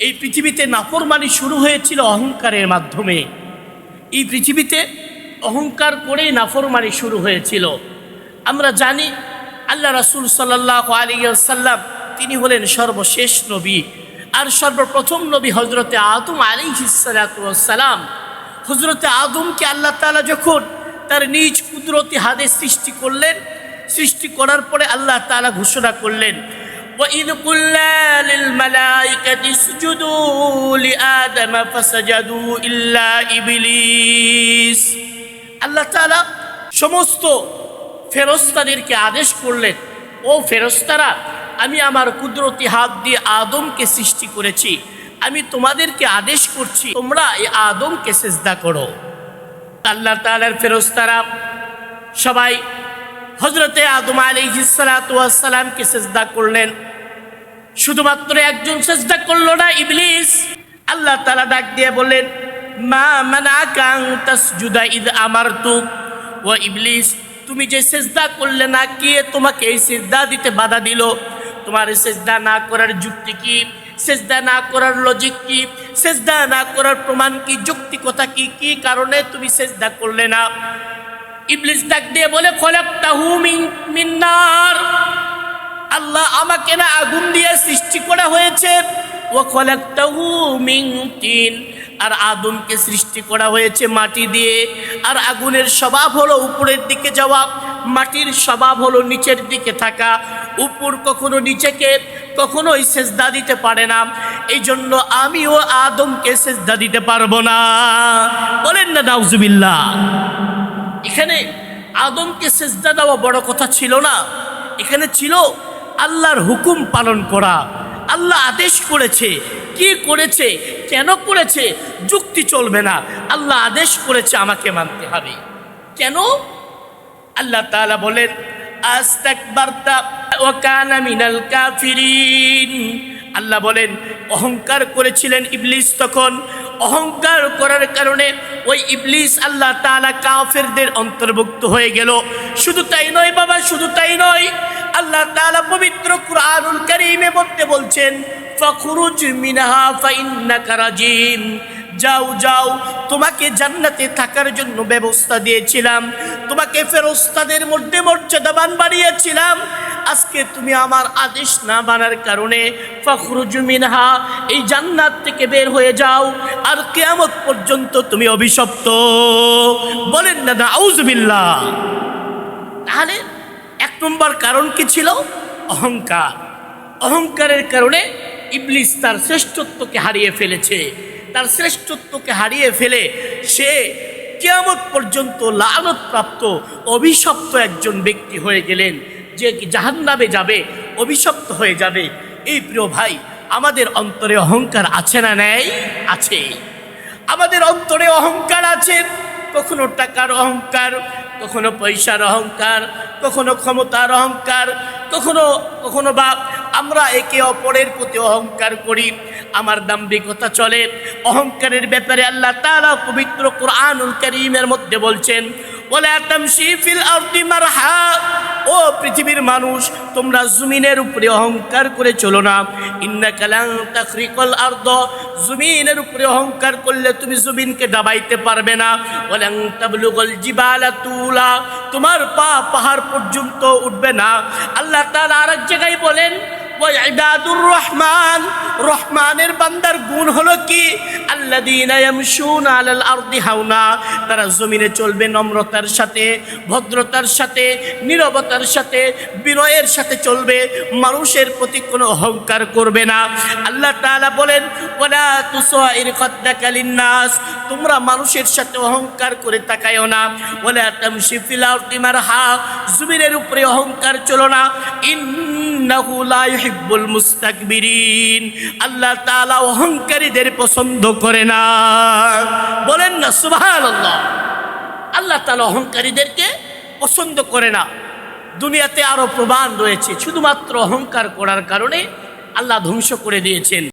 এই পৃথিবীতে নাফরমানি শুরু হয়েছিল অহংকারের মাধ্যমে। এই পৃথিবীতে অহংকার করেই নাফরমানি শুরু হয়েছিল। আমরা জানি আল্লাহ রাসূল সাল্লাল্লাহু আলাইহি ওয়াসাল্লাম তিনি হলেন সর্বশেষ নবী, আর সর্বপ্রথম নবী হযরতে আদম আলাইহিস সালাতু ওয়াস সালাম। হযরতে আদমকে আল্লাহ তাআলা যখন তার নিজ কুদরতি হাতে সৃষ্টি করলেন, সৃষ্টি করার পরে আল্লাহ তাআলা ঘোষণা করলেন, وَإِذْ قُلْنَا لِلْمَلَائِكَةِ اسْجُدُوا لِآدَمَ فَسَجَدُوا إِلَّا إِبْلِيسَ। আল্লাহ তাআলা সমস্ত ফেরেশতাদেরকে আদেশ করলেন, ও ফেরেশতারা, আমি আমার কুদরতি হাত দিয়ে আদমকে সৃষ্টি করেছি, আমি তোমাদেরকে আদেশ করছি তোমরা এই আদমকে সিজদা করো। আল্লাহ তাআলার ফেরেশতারা সবাই হযরতে আদম আলাইহিস সালাতু ওয়াস সালামকে সিজদা করলেন। শুধুমাত্র একজন সিজদা করলো না, ইবলিস। আল্লাহ তাআলা ডাক দিয়ে বললেন, মা মানাকা আন তাসজুদা ইয আমারতুক। ও ইবলিস, তুমি যে সিজদা করলে না, কে তোমাকে এই সিজদা দিতে বাধা দিল? তোমার সিজদা না করার যুক্তি কি? সিজদা না করার লজিক কি? সিজদা না করার প্রমাণ কি? যুক্তিকতা কি? কি কারণে তুমি সিজদা করলে না? ইবলিস ডাক দিয়ে বলে, খলাকতাহু মিন নার। আল্লাহ, আমাকে না আগুন দিয়ে সৃষ্টি করা হয়েছে। ওয়া খলাকতাহু মিন তিন, আর আদমকে সৃষ্টি করা হয়েছে মাটি দিয়ে। আর আগুনের স্বভাব হলো উপরের দিকে যাওয়া, মাটির স্বভাব হলো নিচের দিকে থাকা। উপর কখনো নিচেকে কখনোই সেজদা দিতে পারে না, এই জন্য আমিও আদমকে সেজদা দিতে পারবো না। বলেন না নাউজুবিল্লাহ। এখানে আদমকে সেজদা দেওয়া বড় কথা ছিল না, এখানে ছিল আল্লাহর হুকুম পালন করা। আল্লাহ আদেশ করেছে, কি করেছে, কেন করেছে, যুক্তি চলবে না। আল্লাহ আদেশ করেছে, আমাকে মানতে হবে। কেন? আল্লাহ তাআলা বলেন, আস্তাকবারতা ওয়া কানা মিনাল কাফিরিন। আল্লাহ বলেন, অহংকার করেছিলেন ইবলিস। তখন অহংকার করার কারণে ওই ইবলিস আল্লাহ তাআলা কাফেরদের অন্তর্ভুক্ত হয়ে গেল। শুধু তাই নয় বাবা, শুধু তাই নয়, আল্লাহ তাআলা পবিত্র কুরআনুল কারীমের মধ্যে বলছেন, ফাখরুজ মিনহা ফাইন্নাকা রাজিম। যাও যাও, তোমাকে জান্নাতে থাকার জন্য ব্যবস্থা দিয়েছিলাম, তোমাকে ফেরেশতাদের মধ্যে মর্যাদাবান বানিয়েছিলাম। আজকে তুমি আমার আদেশ না মানার কারণে ফাখরুজ মিনহা, এই জান্নাত থেকে বের হয়ে যাও, আর কিয়ামত পর্যন্ত তুমি অভিশপ্ত। বলেন না নাউজুবিল্লাহ। তাহলে এক নম্বর কারণ কি ছিল? অহংকার। অহংকারের কারণে ইবলিস তার শ্রেষ্ঠত্বকে হারিয়ে ফেলেছে। তার শ্রেষ্ঠত্বকে হারিয়ে ফেলে সে কিয়ামত পর্যন্ত লানত-প্রাপ্ত অভিশপ্ত একজন ব্যক্তি হয়ে গেলেন, যে জাহান্নামে যাবে, অভিশপ্ত হয়ে যাবে। এই প্রিয় ভাই, আমাদের অন্তরে অহংকার আছে না নেই? আছে। আমাদের অন্তরে অহংকার আছে। কখনো টাকার অহংকার, কখনো পয়সার অহংকার, কখনো ক্ষমতার অহংকার, কখনো কখনো বা আমরা একে অপরের প্রতি অহংকার করি, আমার দাম্ভিকতা চলে। অহংকারের ব্যাপারে আল্লাহ তাআলা পবিত্র কুরআনুল কারীমের মধ্যে বলছেন, ওয়ালা তামশি ফিল আরদি মারহা। ও পৃথিবীর মানুষ, তোমরা জমিনের উপরে অহংকার করে চলো না। ইন্নাকা লান তাখরিকাল আরদ, জমিনের উপরে অহংকার করলে তুমি জমিনকে দাবাইতে পারবে না। ওয়ালান তাবলুগাল জিবালা তুলা, তোমার পা পাহাড় পর্যন্ত উঠবে না। আল্লাহ তাআলা আরেক জায়গায় বলেন, ওয়াইবাদুর রহমান, রহমানের বান্দার গুণ হলো কি? আল্লাযীনা ইয়ামশুনা আলাল আরদি হাওনা, তারা জমিনে চলবে নম্রতার সাথে, ভদ্রতার সাথে, নীরবতার সাথে, বিনয়ের সাথে চলবে, মানুষের প্রতি কোনো অহংকার করবে না। আল্লাহ তাআলা বলেন, ওয়ালা তুসাইর খাদ্দাকা লিন্নাস, তোমরা মানুষের সাথে অহংকার করে তাকায়ও না। ওয়ালা তামশি ফিল আরদি মারহা, জমিনের উপরে অহংকার চলো না। ইন্নাহু লা ইউহিব্বুল মুস্তাকবিরিন, আল্লাহ তাআলা অহংকারীদের পছন্দ করে না। বলেন না সুবহানাল্লাহ। আল্লাহ তাআলা অহংকারীদেরকে পছন্দ করে না। দুনিয়াতে আরো প্রমাণ রয়েছে, শুধুমাত্র অহংকার করার কারণে আল্লাহ ধ্বংস করে দিয়েছেন।